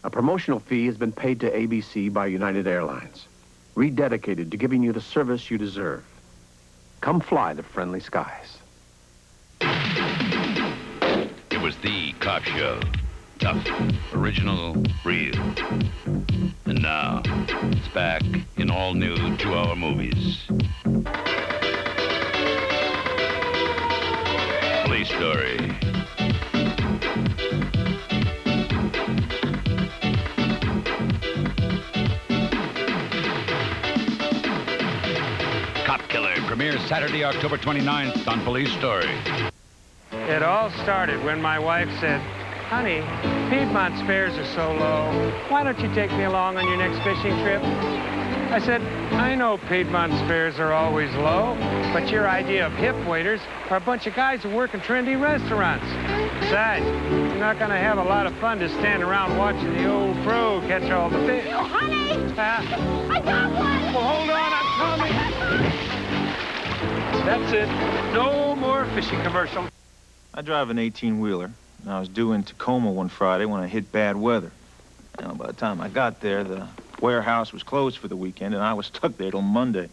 A promotional fee has been paid to ABC by United Airlines, rededicated to giving you the service you deserve. Come fly the friendly skies. It was the cop show. Tough, original, real. And now, it's back in all new 2-hour movies. Police Story. Cop Killer premieres Saturday, October 29th on Police Story. It all started when my wife said, "Honey, Piedmont's fares are so low. Why don't you take me along on your next fishing trip?" I said, "I know Piedmont's fares are always low, but your idea of hip waiters are a bunch of guys who work in trendy restaurants. Besides, you're not going to have a lot of fun just standing around watching the old pro catch all the fish." Oh, honey! I got one! Well, hold on, I'm coming. That's it. No more fishing commercials. I drive an 18-wheeler, and I was due in Tacoma one Friday when I hit bad weather. Now, by the time I got there, the warehouse was closed for the weekend, and I was stuck there till Monday.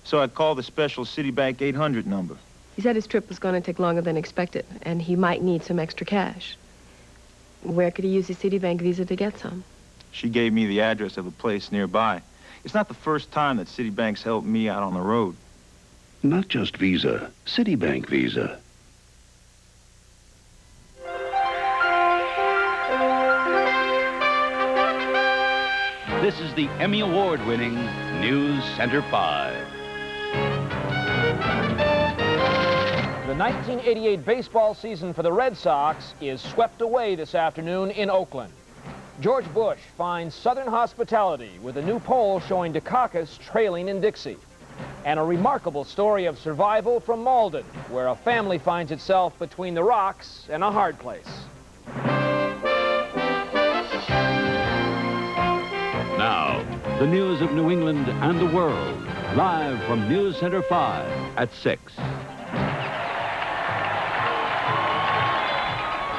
So I called the special Citibank 800 number. He said his trip was going to take longer than expected, and he might need some extra cash. Where could he use his Citibank Visa to get some? She gave me the address of a place nearby. It's not the first time that Citibank's helped me out on the road. Not just Visa, Citibank Visa. This is the Emmy Award-winning News Center 5. The 1988 baseball season for the Red Sox is swept away this afternoon in Oakland. George Bush finds Southern hospitality with a new poll showing Dukakis trailing in Dixie. And a remarkable story of survival from Malden, where a family finds itself between the rocks and a hard place. Now, the news of New England and the world, live from News Center 5 at 6.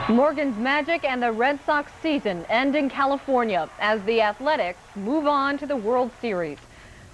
Morgan's Magic and the Red Sox season end in California as the Athletics move on to the World Series.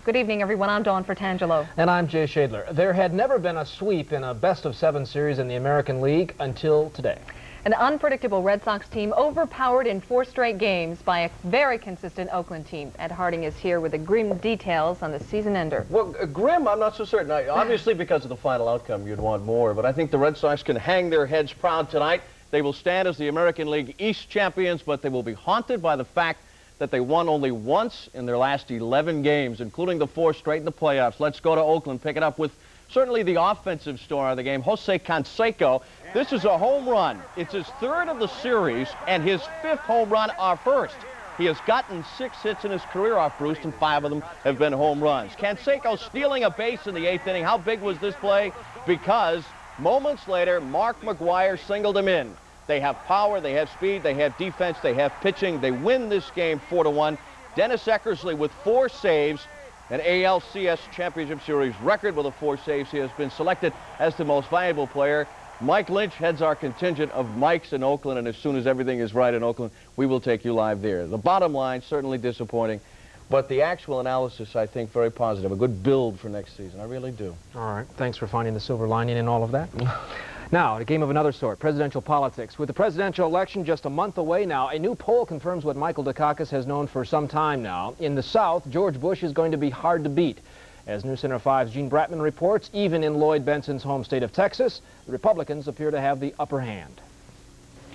Good evening, everyone. I'm Dawn Fratangelo. And I'm Jay Shadler. There had never been a sweep in a best-of-7 series in the American League until today. An unpredictable Red Sox team overpowered in 4 straight games by a very consistent Oakland team. Ed Harding is here with the grim details on the season ender. Well, grim, I'm not so certain. Obviously, because of the final outcome, you'd want more. But I think the Red Sox can hang their heads proud tonight. They will stand as the American League East champions, but they will be haunted by the fact that they won only once in their last 11 games, including the 4 straight in the playoffs. Let's go to Oakland, pick it up with certainly the offensive star of the game, Jose Canseco. This is a home run. It's his 3rd of the series and his 5th home run off first. He has gotten 6 hits in his career off Bruce, and 5 of them have been home runs. Canseco stealing a base in the 8th inning. How big was this play? Because moments later, Mark McGwire singled him in. They have power, they have speed, they have defense, they have pitching. They win this game 4-1. Dennis Eckersley with 4 saves, an ALCS Championship Series record with the 4 saves. He has been selected as the most valuable player. Mike Lynch heads our contingent of Mikes in Oakland, and as soon as everything is right in Oakland, we will take you live there. The bottom line, certainly disappointing, but the actual analysis, I think, very positive. A good build for next season. I really do. All right. Thanks for finding the silver lining in all of that. Now, a game of another sort, presidential politics. With the presidential election just a month away now, a new poll confirms what Michael Dukakis has known for some time now. In the South, George Bush is going to be hard to beat. As News Center 5's Gene Bratman reports, even in Lloyd Benson's home state of Texas, the Republicans appear to have the upper hand.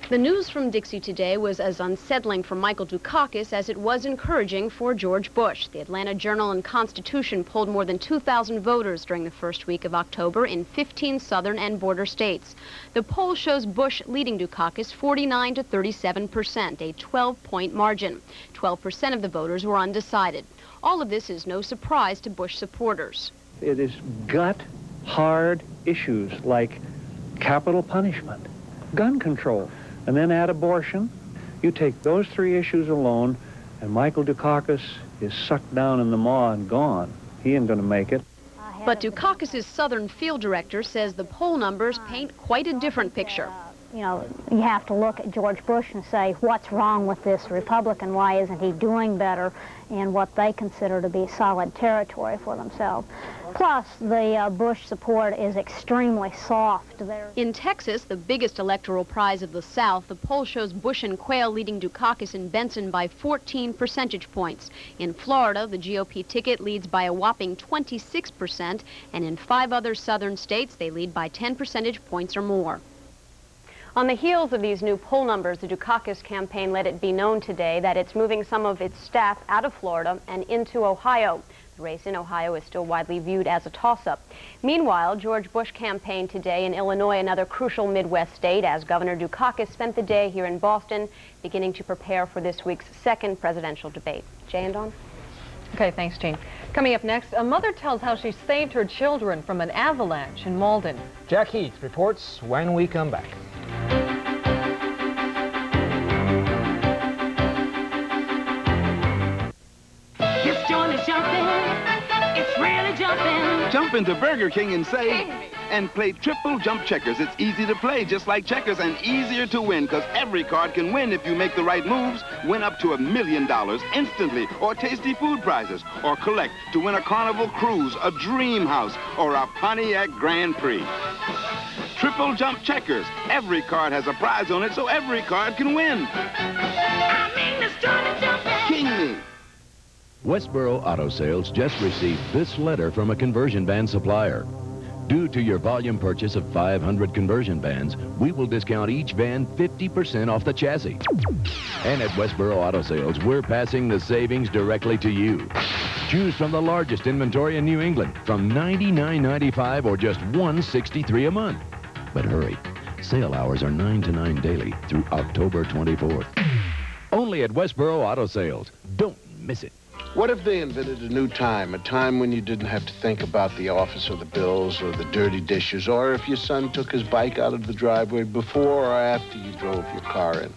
The news from Dixie today was as unsettling for Michael Dukakis as it was encouraging for George Bush. The Atlanta Journal and Constitution polled more than 2,000 voters during the first week of October in 15 southern and border states. The poll shows Bush leading Dukakis 49 to 37%, a 12-point margin. 12% of the voters were undecided. All of this is no surprise to Bush supporters. It is gut-hard issues like capital punishment, gun control, and then add abortion. You take those 3 issues alone, and Michael Dukakis is sucked down in the maw and gone. He ain't going to make it. But Dukakis' Southern field director says the poll numbers paint quite a different picture. You know, you have to look at George Bush and say, what's wrong with this Republican? Why isn't he doing better in what they consider to be solid territory for themselves? Plus, the Bush support is extremely soft. In Texas, the biggest electoral prize of the South, the poll shows Bush and Quayle leading Dukakis and Benson by 14 percentage points. In Florida, the GOP ticket leads by a whopping 26%, and in 5 other southern states, they lead by 10 percentage points or more. On the heels of these new poll numbers, the Dukakis campaign let it be known today that it's moving some of its staff out of Florida and into Ohio. The race in Ohio is still widely viewed as a toss-up. Meanwhile, George Bush campaigned today in Illinois, another crucial Midwest state, as Governor Dukakis spent the day here in Boston, beginning to prepare for this week's second presidential debate. Jay and Dawn? Okay, thanks, Jean. Coming up next, a mother tells how she saved her children from an avalanche in Malden. Jack Heath reports when we come back. This joint is jumping. It's really jumping. Jump into Burger King and say, and play triple jump checkers. It's easy to play, just like checkers, and easier to win, because every card can win if you make the right moves. Win up to $1 million instantly, or tasty food prizes, or collect to win a Carnival cruise, a dream house, or a Pontiac Grand Prix. Triple jump checkers. Every card has a prize on it, so every card can win. I mean, this joint is jumping. King me. Westboro Auto Sales just received this letter from a conversion van supplier. Due to your volume purchase of 500 conversion vans, we will discount each van 50% off the chassis. And at Westboro Auto Sales, we're passing the savings directly to you. Choose from the largest inventory in New England from $99.95 or just $163 a month. But hurry, sale hours are 9 to 9 daily through October 24th. Only at Westboro Auto Sales. Don't miss it. What if they invented a new time, a time when you didn't have to think about the office or the bills or the dirty dishes, or if your son took his bike out of the driveway before or after you drove your car in?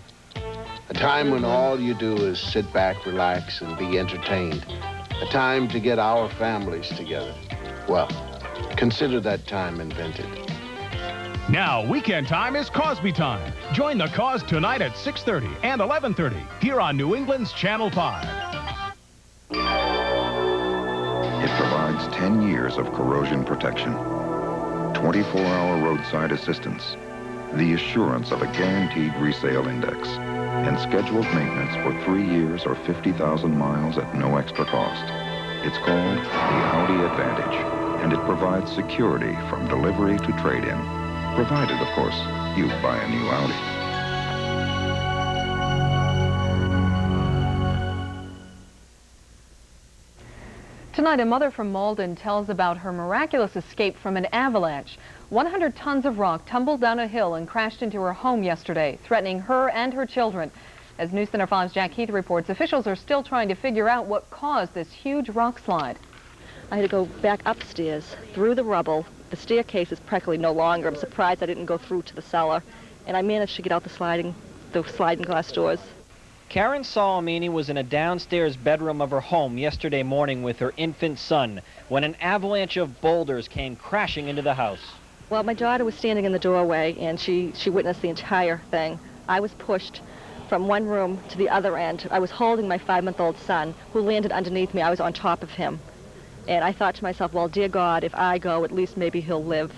A time when all you do is sit back, relax, and be entertained. A time to get our families together. Well, consider that time invented. Now, weekend time is Cosby time. Join the cause tonight at 6:30 and 11:30 here on New England's Channel 5. It provides 10 years of corrosion protection, 24-hour roadside assistance, the assurance of a guaranteed resale index, and scheduled maintenance for 3 years or 50,000 miles at no extra cost. It's called the Audi Advantage, and it provides security from delivery to trade-in. Provided, of course, you buy a new Audi. Tonight, a mother from Malden tells about her miraculous escape from an avalanche. 100 tons of rock tumbled down a hill and crashed into her home yesterday, threatening her and her children. As News Center 5's Jack Heath reports, officials are still trying to figure out what caused this huge rock slide. I had to go back upstairs, through the rubble. The staircase is practically no longer. I'm surprised I didn't go through to the cellar. And I managed to get out the sliding glass doors. Karen Salamini was in a downstairs bedroom of her home yesterday morning with her infant son when an avalanche of boulders came crashing into the house. Well, my daughter was standing in the doorway, and she witnessed the entire thing. I was pushed from one room to the other end. I was holding my 5-month-old son, who landed underneath me. I was on top of him. And I thought to myself, well, dear God, if I go, at least maybe he'll live.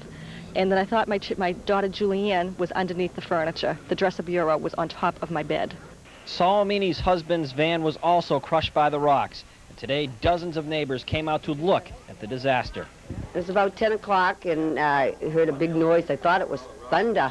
And then I thought my daughter Julianne was underneath the furniture. The dresser bureau was on top of my bed. Salamini's husband's van was also crushed by the rocks. And today, dozens of neighbors came out to look at the disaster. It was about 10 o'clock, and I heard a big noise. I thought it was thunder.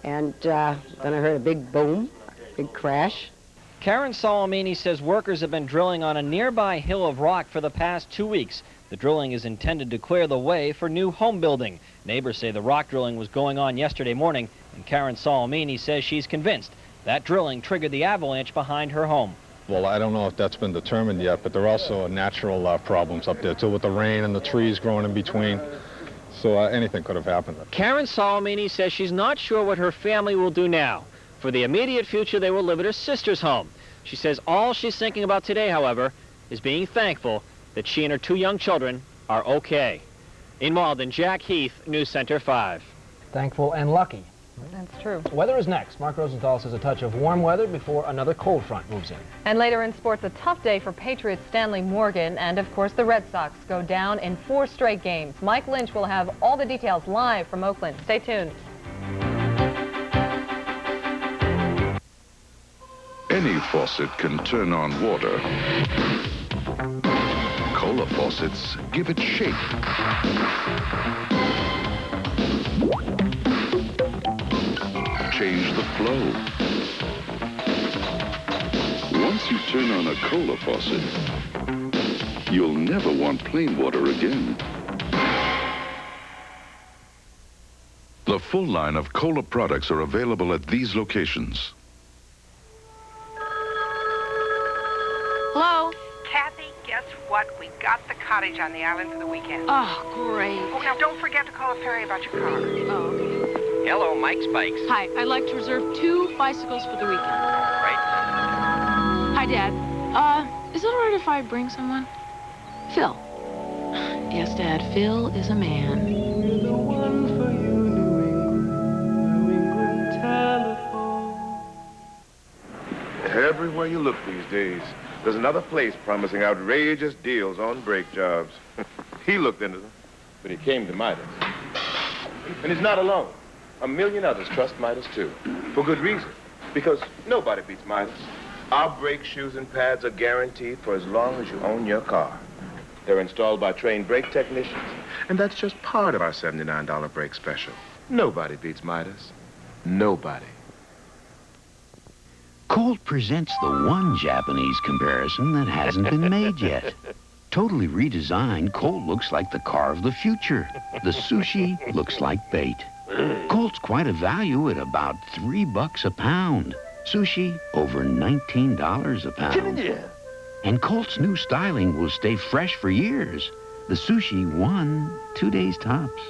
And then I heard a big boom, big crash. Karen Salamini says workers have been drilling on a nearby hill of rock for the past 2 weeks. The drilling is intended to clear the way for new home building. Neighbors say the rock drilling was going on yesterday morning, and Karen Salamini says she's convinced that drilling triggered the avalanche behind her home. Well, I don't know if that's been determined yet, but there are also natural problems up there, too, with the rain and the trees growing in between. So anything could have happened. Karen Salamini says she's not sure what her family will do now. For the immediate future, they will live at her sister's home. She says all she's thinking about today, however, is being thankful that she and her 2 young children are okay. In Malden, Jack Heath, News Center 5. Thankful and lucky. That's true. Weather is next. Mark Rosenthal says a touch of warm weather before another cold front moves in. And later in sports, a tough day for Patriots Stanley Morgan, and of course the Red Sox go down in 4 straight games. Mike Lynch will have all the details live from Oakland. Stay tuned. Any faucet can turn on water. Cola faucets give it shape. Change the flow. Once you turn on a cola faucet, you'll never want plain water again. The full line of cola products are available at these locations. Hello? Kathy, guess what? We got the cottage on the island for the weekend. Oh, great. Oh, now don't forget to call Ferry about your car. Oh, okay. Hello, Mike Spikes. Hi, I'd like to reserve 2 bicycles for the weekend. Right. Hi, Dad. Is it all right if I bring someone? Phil. Yes, Dad, Phil is a man. Everywhere you look these days, there's another place promising outrageous deals on brake jobs. He looked into them, but he came to Midas. And he's not alone. A million others trust Midas, too. For good reason. Because nobody beats Midas. Our brake shoes and pads are guaranteed for as long as you own your car. They're installed by trained brake technicians. And that's just part of our $79 brake special. Nobody beats Midas. Nobody. Colt presents the one Japanese comparison that hasn't been made yet. Totally redesigned, Colt looks like the car of the future. The sushi looks like bait. Colt's quite a value at about $3 a pound. Sushi, over $19 a pound. And Colt's new styling will stay fresh for years. The sushi, 1-2 days tops.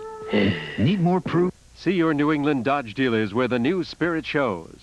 Need more proof? See your New England Dodge dealers where the new spirit shows.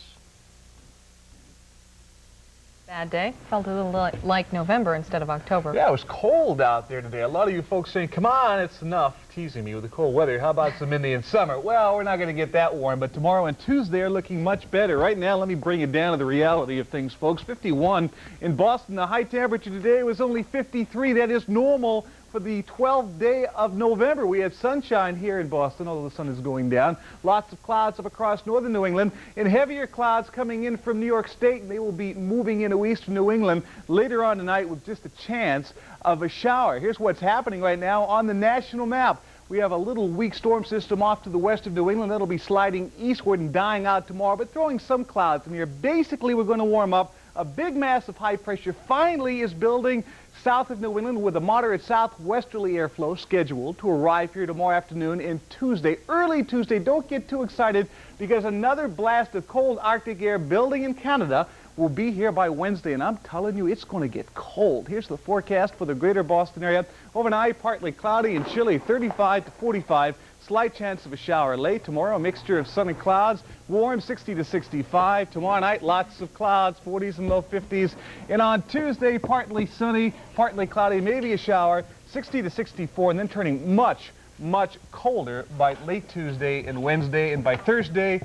Bad day. Felt a little like November instead of October. Yeah, it was cold out there today. A lot of you folks saying, come on, it's enough teasing me with the cold weather. How about some Indian summer? Well, we're not going to get that warm, but tomorrow and Tuesday are looking much better. Right now, let me bring it down to the reality of things, folks. 51 in Boston. The high temperature today was only 53. That is normal for the 12th day of November. We had sunshine here in Boston, although the sun is going down. Lots of clouds up across northern New England, and heavier clouds coming in from New York State, and they will be moving into eastern New England later on tonight with just a chance of a shower. Here's what's happening right now on the national map. We have a little weak storm system off to the west of New England. That'll be sliding eastward and dying out tomorrow, but throwing some clouds in here. Basically, we're going to warm up. A big mass of high pressure finally is building south of New England with a moderate southwesterly airflow scheduled to arrive here tomorrow afternoon and Tuesday, early Tuesday. Don't get too excited because another blast of cold Arctic air building in Canada will be here by Wednesday, and I'm telling you, it's going to get cold. Here's the forecast for the greater Boston area. Overnight, partly cloudy and chilly, 35 to 45. Slight chance of a shower late. Tomorrow, a mixture of sun and clouds. Warm, 60 to 65. Tomorrow night, lots of clouds, 40s and low 50s. And on Tuesday, partly sunny, partly cloudy, maybe a shower, 60 to 64, and then turning much, much colder by late Tuesday and Wednesday. And by Thursday,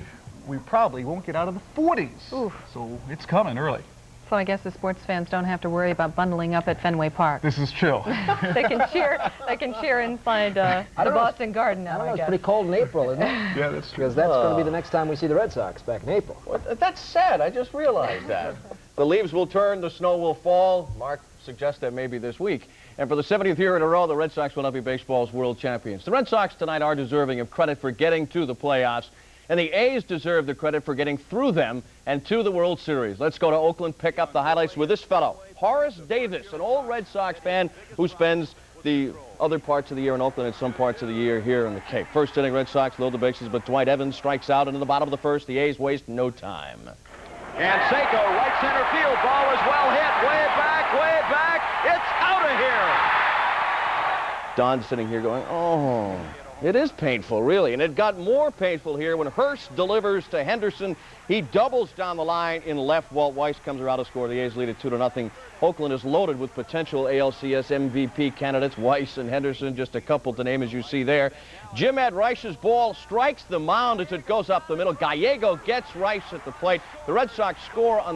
we probably won't get out of the 40s. Oof. So it's coming early. So I guess the sports fans don't have to worry about bundling up at Fenway Park. This is true. They can cheer inside the Boston Garden now, I It's guess. pretty cold in April, isn't it? Yeah, that's true. Because that's going to be the next time we see the Red Sox, back in April. Well, that's sad. I just realized that. The leaves will turn, the snow will fall. Mark suggests that maybe this week. And for the 70th year in a row, the Red Sox will not be baseball's world champions. The Red Sox tonight are deserving of credit for getting to the playoffs. And the A's deserve the credit for getting through them and to the World Series. Let's go to Oakland, pick up the highlights with this fellow, Horace Davis, an old Red Sox fan who spends the other parts of the year in Oakland and some parts of the year here in the Cape. First inning, Red Sox load the bases, but Dwight Evans strikes out into the bottom of the first. The A's waste no time. And Seiko, right center field, ball is well hit, way back, it's out of here. Don's sitting here going, oh. It is painful, really, and it got more painful here when Hurst delivers to Henderson. He doubles down the line in left. Walt Weiss comes around to score. The A's lead at 2-0. Oakland is loaded with potential ALCS MVP candidates. Weiss and Henderson, just a couple to name, as you see there. Jim Ed Rice's ball strikes the mound as it goes up the middle. Gallego gets Rice at the plate. The Red Sox score on the